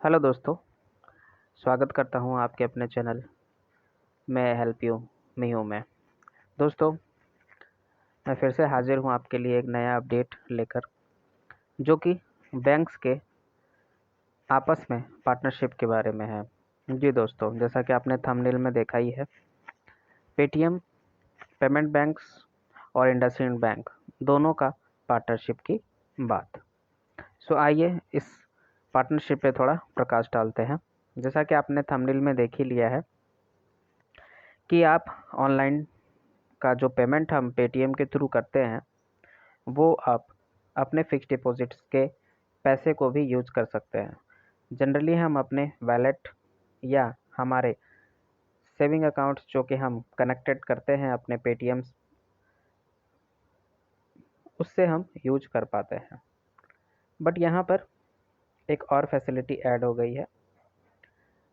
Hello दोस्तों, स्वागत करता हूँ आपके अपने चैनल मैं हेल्प यू मी हूँ मैं। दोस्तों, मैं फिर से हाजिर हूँ आपके लिए एक नया अपडेट लेकर, जो कि बैंक्स के आपस में पार्टनरशिप के बारे में है। जी दोस्तों, जैसा कि आपने थंबनेल में देखा ही है, पेटीएम, पेमेंट बैंक्स और इंडसइंड बैंक दोनों का पार्टनरशिप की बात। आइए इस पार्टनरशिप पे थोड़ा प्रकाश डालते हैं। जैसा कि आपने थंबनेल में देख ही लिया है कि आप ऑनलाइन का जो पेमेंट हम पेटीएम के थ्रू करते हैं, वो आप अपने फिक्स डिपॉजिट्स के पैसे को भी यूज कर सकते हैं। जनरली हम अपने वैलेट या हमारे सेविंग अकाउंट्स जो कि हम कनेक्टेड करते हैं अपने पेटीएम, उससे हम यूज कर पाते हैं। बट यहाँ पर एक और फैसिलिटी ऐड हो गई है।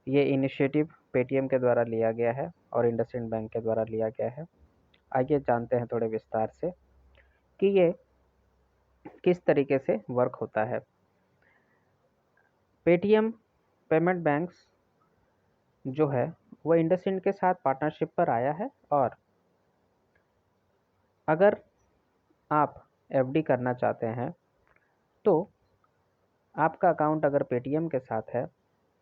ये इनिशिएटिव पेटीएम के द्वारा लिया गया है और इंडसइंड बैंक के द्वारा लिया गया है। आइए जानते हैं थोड़े विस्तार से कि ये किस तरीके से वर्क होता है। पेटीएम पेमेंट बैंक्स जो है वो इंडसइंड के साथ पार्टनरशिप पर आया है, और अगर आप एफडी करना चाहते हैं तो आपका अकाउंट अगर पेटीएम के साथ है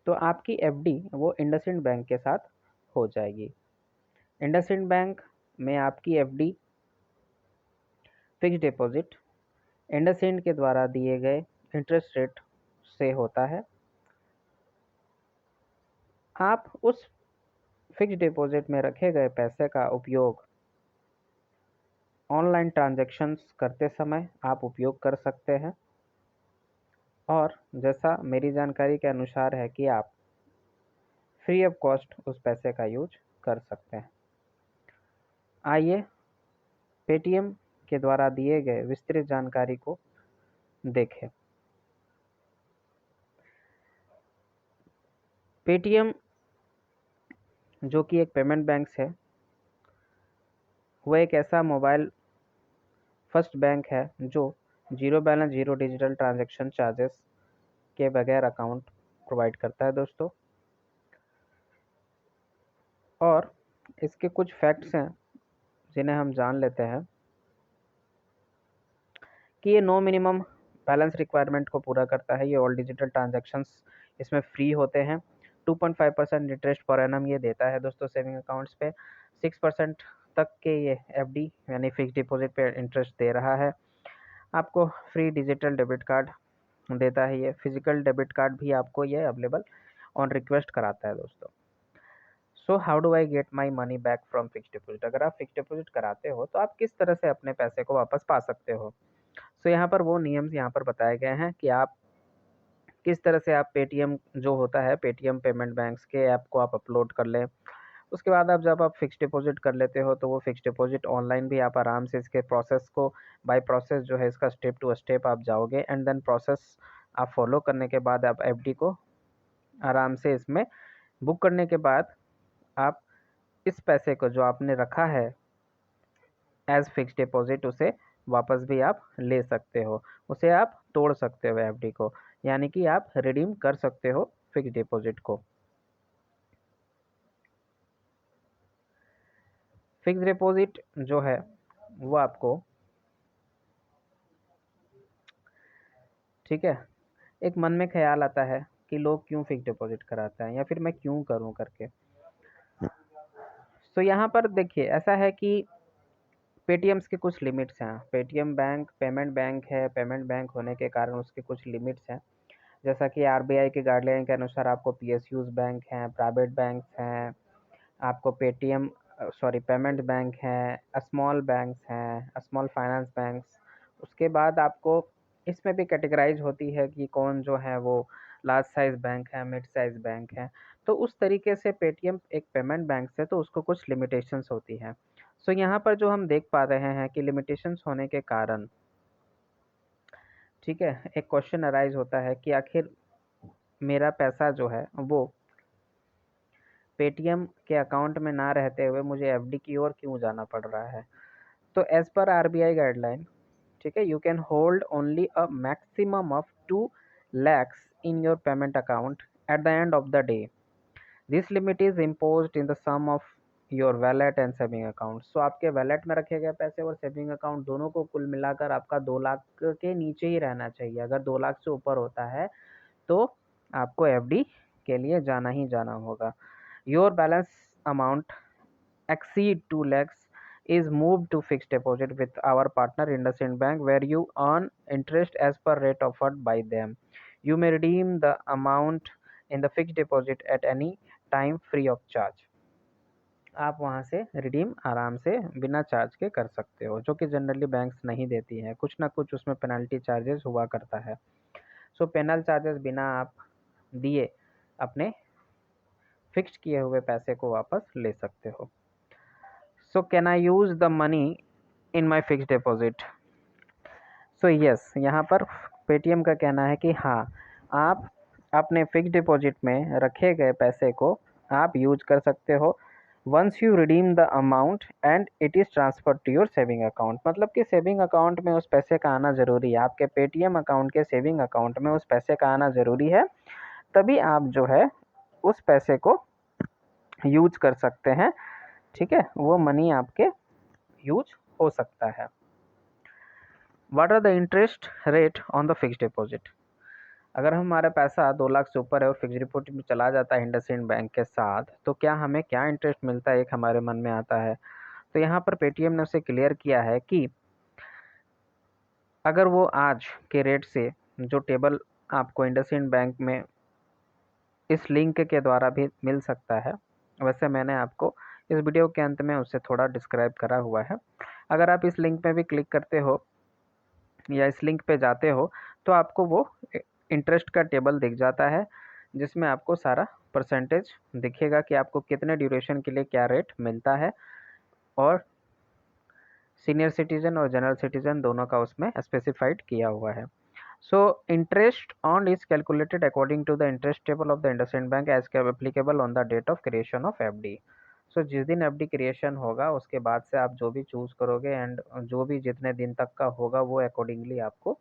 तो आपकी एफडी वो इंडसइंड बैंक के साथ हो जाएगी। इंडसइंड बैंक में आपकी एफडी फिक्स डिपॉजिट इंडसइंड के द्वारा दिए गए इंटरेस्ट रेट से होता है। आप उस फिक्स डिपॉजिट में रखे गए पैसे का उपयोग ऑनलाइन ट्रांजैक्शंस करते समय आप उपयोग कर सकते हैं, और जैसा मेरी जानकारी के अनुसार है कि आप फ्री ऑफ कॉस्ट उस पैसे का यूज कर सकते हैं। आइए पेटीएम के द्वारा दिए गए विस्तृत जानकारी को देखें। पेटीएम जो कि एक पेमेंट बैंक है, वह एक ऐसा मोबाइल फर्स्ट बैंक है जो zero balance zero digital transaction charges के बगैर अकाउंट प्रोवाइड करता है दोस्तों। और इसके कुछ फैक्ट्स हैं जिन्हें हम जान लेते हैं कि ये नो मिनिमम बैलेंस रिक्वायरमेंट को पूरा करता है। ये ऑल डिजिटल ट्रांजैक्शंस इसमें फ्री होते हैं। 2.5% इंटरेस्ट पर एनम ये देता है दोस्तों सेविंग अकाउंट्स पे। 6% तक के ये एफडी यानी फिक्स डिपॉजिट पे इंटरेस्ट दे रहा है। आपको फ्री डिजिटल डेबिट कार्ड देता है। ये फिजिकल डेबिट कार्ड भी आपको ये अवेलेबल ऑन रिक्वेस्ट कराता है दोस्तों। How do I get my money back from fix deposit? अगर आप फिक्स डिपॉजिट कराते हो तो आप किस तरह से अपने पैसे को वापस पा सकते हो? यहाँ पर वो नियम्स यहाँ पर बताए गए हैं कि आप किस तरह से आप पेटीएम जो होता है पेटीएम पेमेंट बैंक्स के ऐप को आप अपलोड कर लें। उसके बाद आप जब आप फिक्स डिपॉजिट कर लेते हो तो वो फिक्स डिपॉजिट ऑनलाइन भी आप आराम से इसके प्रोसेस को बाय प्रोसेस जो है इसका स्टेप टू स्टेप आप जाओगे, एंड देन प्रोसेस आप फॉलो करने के बाद आप एफडी को आराम से इसमें बुक करने के बाद आप इस पैसे को जो आपने रखा है एज फिक्स डिपॉजिट उसे वापस भी आप ले सकते हो, उसे आप तोड़ सकते हो एफडी को, यानी कि आप रिडीम कर सकते हो फिक्स डिपॉजिट को। फिक्स डिपॉजिट जो है वो आपको, ठीक है, एक मन में ख्याल आता है कि लोग क्यों फिक्स डिपॉजिट कराते हैं या फिर मैं क्यों करूं करके। यहाँ पर देखिए ऐसा है कि पेटीएम्स के कुछ लिमिट्स हैं। पेटीएम बैंक पेमेंट बैंक है, पेमेंट बैंक होने के कारण उसके कुछ लिमिट्स हैं। जैसा कि आरबीआई के गाइडलाइन के अनुसार आपको पीएसयूज बैंक हैं, प्राइवेट बैंक हैं, आपको पेटीएम पेमेंट बैंक हैं, स्मॉल बैंक्स हैं, स्मॉल फाइनेंस बैंक्स। उसके बाद आपको इसमें भी कैटेगराइज होती है कि कौन जो है वो लार्ज साइज बैंक है, मिड साइज बैंक है। तो उस तरीके से पेटीएम एक पेमेंट बैंक से तो उसको कुछ लिमिटेशंस होती हैं। यहाँ पर जो हम देख पा रहे हैं कि लिमिटेशंस होने के कारण, ठीक है, एक क्वेश्चन अराइज होता है कि आखिर मेरा पैसा जो है वो पेटीएम के अकाउंट में ना रहते हुए मुझे एफडी की ओर क्यों जाना पड़ रहा है। तो एज पर आरबीआई गाइडलाइन, ठीक है, you can hold only a maximum of 2 lakhs in your payment account at the end of the day. This limit is imposed in the sum of your wallet and saving account. So आपके wallet में रखे गए पैसे और saving account दोनों को कुल मिलाकर आपका 2 लाख के नीचे ही रहना चाहिए। अगर 2 लाख से ऊपर होता है तो आपको एफडी के लिए जाना ही जाना होगा। Your balance amount exceed 2 lakhs is moved to fixed deposit with our partner IndusInd Bank, where you earn interest as per rate offered by them. You may redeem the amount in the fixed deposit at any time free of charge. आप वहाँ से redeem आराम से बिना charge के कर सकते हो, जो कि जनरली बैंक्स नहीं देती हैं। कुछ ना कुछ उसमें पेनल्टी चार्जेस हुआ करता है। सो पेनल चार्जेस बिना आप दिए अपने फिक्स्ड किए हुए पैसे को वापस ले सकते हो। So can I use the money in my fix deposit? So yes, यहाँ पर पेटीएम का कहना है कि हाँ, आप अपने फिक्स डिपॉजिट में रखे गए पैसे को आप यूज कर सकते हो once you redeem the amount and it is transfer to your saving account. मतलब कि सेविंग अकाउंट में उस पैसे का आना ज़रूरी है, आपके पेटीएम अकाउंट के सेविंग अकाउंट में उस पैसे का आना ज़रूरी है, तभी आप जो है उस पैसे को यूज कर सकते हैं। ठीक है, वो मनी आपके यूज हो सकता है। What are the interest rate on the fixed deposit? अगर हमारा पैसा 2 लाख से ऊपर है और फिक्स्ड डिपॉजिट में चला जाता है इंडसइंड बैंक के साथ, तो क्या हमें क्या इंटरेस्ट मिलता है, एक हमारे मन में आता है। तो यहाँ पर पेटीएम ने उसे क्लियर किया है कि अगर वो आज के रेट से जो टेबल आपको इंडसइंड बैंक में इस लिंक के द्वारा भी मिल सकता है, वैसे मैंने आपको इस वीडियो के अंत में उसे थोड़ा डिस्क्राइब करा हुआ है। अगर आप इस लिंक पे भी क्लिक करते हो या इस लिंक पे जाते हो तो आपको वो इंटरेस्ट का टेबल दिख जाता है, जिसमें आपको सारा परसेंटेज दिखेगा कि आपको कितने ड्यूरेशन के लिए क्या रेट मिलता है, और सीनियर सिटीजन और जनरल सिटीजन दोनों का उसमें स्पेसिफाइड किया हुआ है। So interest on is calculated according to the interest table of the IndusInd bank as applicable on the date of creation of FD. So जिस दिन एफडी क्रिएशन होगा उसके बाद से आप जो भी चूज़ करोगे एंड जो भी जितने दिन तक का होगा वो अकॉर्डिंगली आपको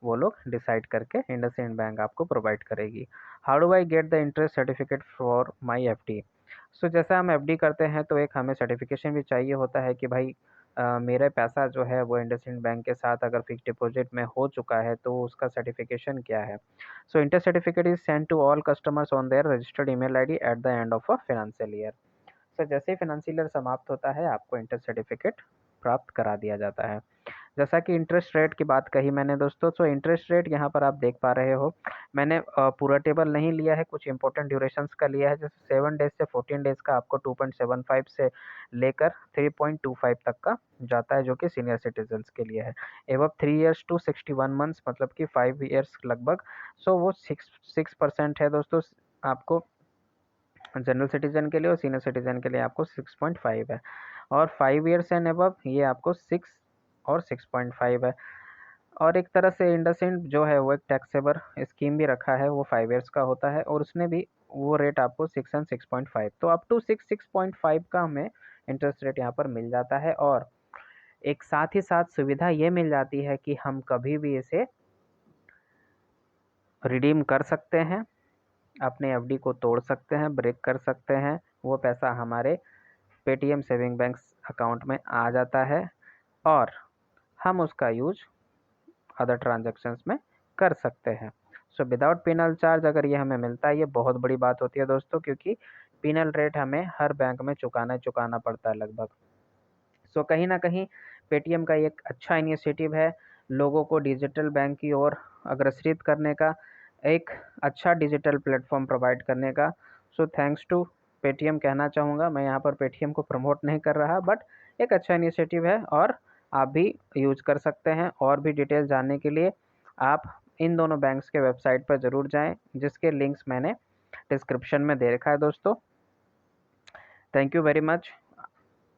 वो लोग डिसाइड करके इंडसइंड बैंक आपको प्रोवाइड करेगी। How do I get the interest certificate for my FD? So जैसे हम एफडी करते हैं तो एक हमें सर्टिफिकेशन भी चाहिए होता है कि भाई मेरा पैसा जो है वो इंडसइंड बैंक के साथ अगर फिक्स डिपॉजिट में हो चुका है तो उसका सर्टिफिकेशन क्या है। So interest certificate is send to all customers on their registered email ID at the end of a financial year. So जैसे ही फाइनेंशियल ईयर समाप्त होता है आपको इंटरेस्ट सर्टिफिकेट प्राप्त करा दिया जाता है। जैसा कि इंटरेस्ट रेट की बात कही मैंने दोस्तों, तो इंटरेस्ट रेट यहाँ पर आप देख पा रहे हो, मैंने पूरा टेबल नहीं लिया है, कुछ इंपॉर्टेंट ड्यूरेशंस का लिया है। जैसे 7 डेज से 14 डेज का आपको 2.75 से लेकर 3.25 तक का जाता है, जो कि सीनियर सिटीजन्स के लिए है। एवं 3 ईयर्स टू 61 मंथ्स मतलब कि 5 ईयर्स लगभग। सो वो 6% है दोस्तों आपको जनरल सिटीजन के लिए, और सीनियर सिटीजन के लिए आपको 6.5 है, और 5 ईयर्स एंड अबव ये आपको 6 और 6.5 है। और एक तरह से इंडसइंड जो है वो एक टैक्सेबल स्कीम भी रखा है, वो 5 ईयर्स का होता है, और उसने भी वो रेट आपको 6 एंड 6.5, तो अप टू 6.5 का हमें इंटरेस्ट रेट यहाँ पर मिल जाता है। और एक साथ ही साथ सुविधा ये मिल जाती है कि हम कभी भी इसे रिडीम कर सकते हैं, अपने एफडी को तोड़ सकते हैं, ब्रेक कर सकते हैं, वो पैसा हमारे पेटीएम सेविंग बैंक अकाउंट में आ जाता है और हम उसका यूज अदर ट्रांजैक्शंस में कर सकते हैं। सो विदाउट पिनल चार्ज अगर ये हमें मिलता है, ये बहुत बड़ी बात होती है दोस्तों, क्योंकि पिनल रेट हमें हर बैंक में चुकाना पड़ता है लगभग। सो कहीं ना कहीं पेटीएम का एक अच्छा इनिशिएटिव है लोगों को डिजिटल बैंक की ओर अग्रसरित करने का, एक अच्छा डिजिटल प्लेटफॉर्म प्रोवाइड करने का। सो थैंक्स टू पेटीएम कहना चाहूँगा। मैं यहाँ पर पेटीएम को प्रमोट नहीं कर रहा, बट एक अच्छा इनिशिएटिव है और आप भी यूज कर सकते हैं। और भी डिटेल जानने के लिए आप इन दोनों बैंक्स के वेबसाइट पर ज़रूर जाएं, जिसके लिंक्स मैंने डिस्क्रिप्शन में दे रखा है दोस्तों। Thank you very much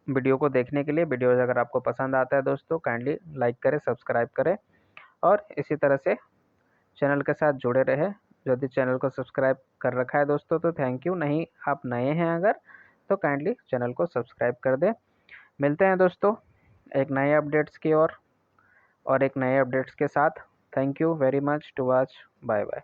video को देखने के लिए। वीडियो अगर आपको पसंद आता है दोस्तों, काइंडली लाइक करें, सब्सक्राइब करें, और इसी तरह से चैनल के साथ जुड़े रहे। यदि चैनल को सब्सक्राइब कर रखा है दोस्तों तो थैंक यू, नहीं आप नए हैं अगर तो काइंडली चैनल को सब्सक्राइब कर दें। मिलते हैं दोस्तों एक नए अपडेट्स की ओर और एक नए अपडेट्स के साथ। Thank you very much to watch. Bye bye.